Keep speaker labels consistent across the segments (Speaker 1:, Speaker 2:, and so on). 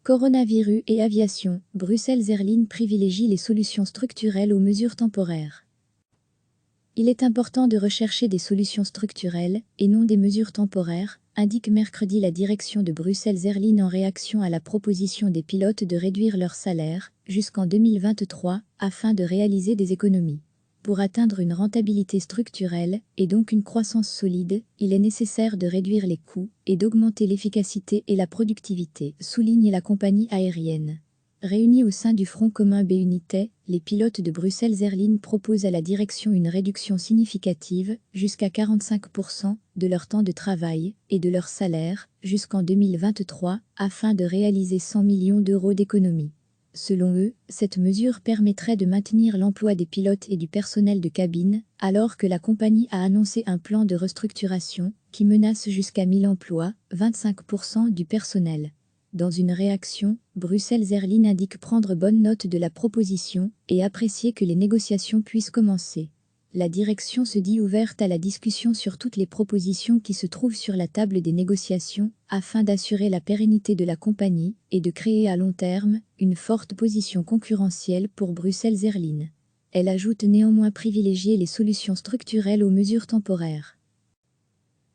Speaker 1: Coronavirus et aviation, Bruxelles Airlines privilégie les solutions structurelles aux mesures temporaires. Il est important de rechercher des solutions structurelles et non des mesures temporaires, indique mercredi la direction de Bruxelles Airlines en réaction à la proposition des pilotes de réduire leur salaire jusqu'en 2023 afin de réaliser des économies. Pour atteindre une rentabilité structurelle et donc une croissance solide, il est nécessaire de réduire les coûts et d'augmenter l'efficacité et la productivité, souligne la compagnie aérienne. Réunis au sein du Front commun B-Unité, les pilotes de Bruxelles Airlines proposent à la direction une réduction significative, jusqu'à 45%, de leur temps de travail et de leur salaire, jusqu'en 2023, afin de réaliser 100 millions d'euros d'économies. Selon eux, cette mesure permettrait de maintenir l'emploi des pilotes et du personnel de cabine, alors que la compagnie a annoncé un plan de restructuration qui menace jusqu'à 1000 emplois, 25% du personnel. Dans une réaction, Bruxelles Airlines indique prendre bonne note de la proposition et apprécier que les négociations puissent commencer. La direction se dit ouverte à la discussion sur toutes les propositions qui se trouvent sur la table des négociations, afin d'assurer la pérennité de la compagnie et de créer à long terme une forte position concurrentielle pour Bruxelles Airlines. Elle ajoute néanmoins privilégier les solutions structurelles aux mesures temporaires.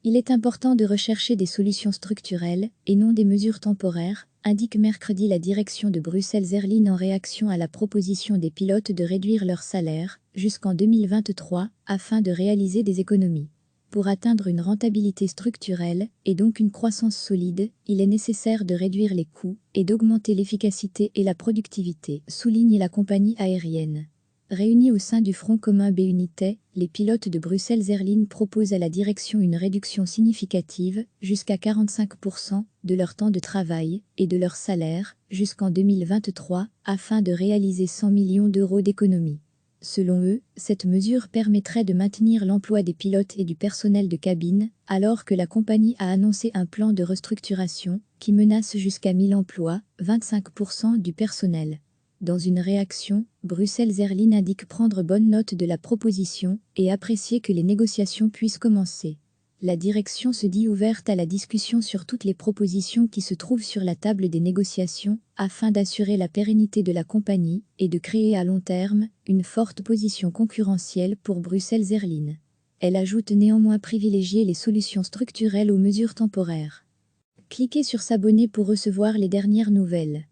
Speaker 1: Il est important de rechercher des solutions structurelles et non des mesures temporaires, indique mercredi la direction de Bruxelles Airlines en réaction à la proposition des pilotes de réduire leur salaire jusqu'en 2023 afin de réaliser des économies. Pour atteindre une rentabilité structurelle et donc une croissance solide, il est nécessaire de réduire les coûts et d'augmenter l'efficacité et la productivité, souligne la compagnie aérienne. Réunis au sein du Front commun B-Unité, les pilotes de Bruxelles Airlines proposent à la direction une réduction significative, jusqu'à 45%, de leur temps de travail et de leur salaire, jusqu'en 2023, afin de réaliser 100 millions d'euros d'économies. Selon eux, cette mesure permettrait de maintenir l'emploi des pilotes et du personnel de cabine, alors que la compagnie a annoncé un plan de restructuration qui menace jusqu'à 1000 emplois, 25% du personnel. Dans une réaction, Bruxelles Airlines indique prendre bonne note de la proposition et apprécier que les négociations puissent commencer. La direction se dit ouverte à la discussion sur toutes les propositions qui se trouvent sur la table des négociations, afin d'assurer la pérennité de la compagnie et de créer à long terme une forte position concurrentielle pour Bruxelles Airlines. Elle ajoute néanmoins privilégier les solutions structurelles aux mesures temporaires. Cliquez sur s'abonner pour recevoir les dernières nouvelles.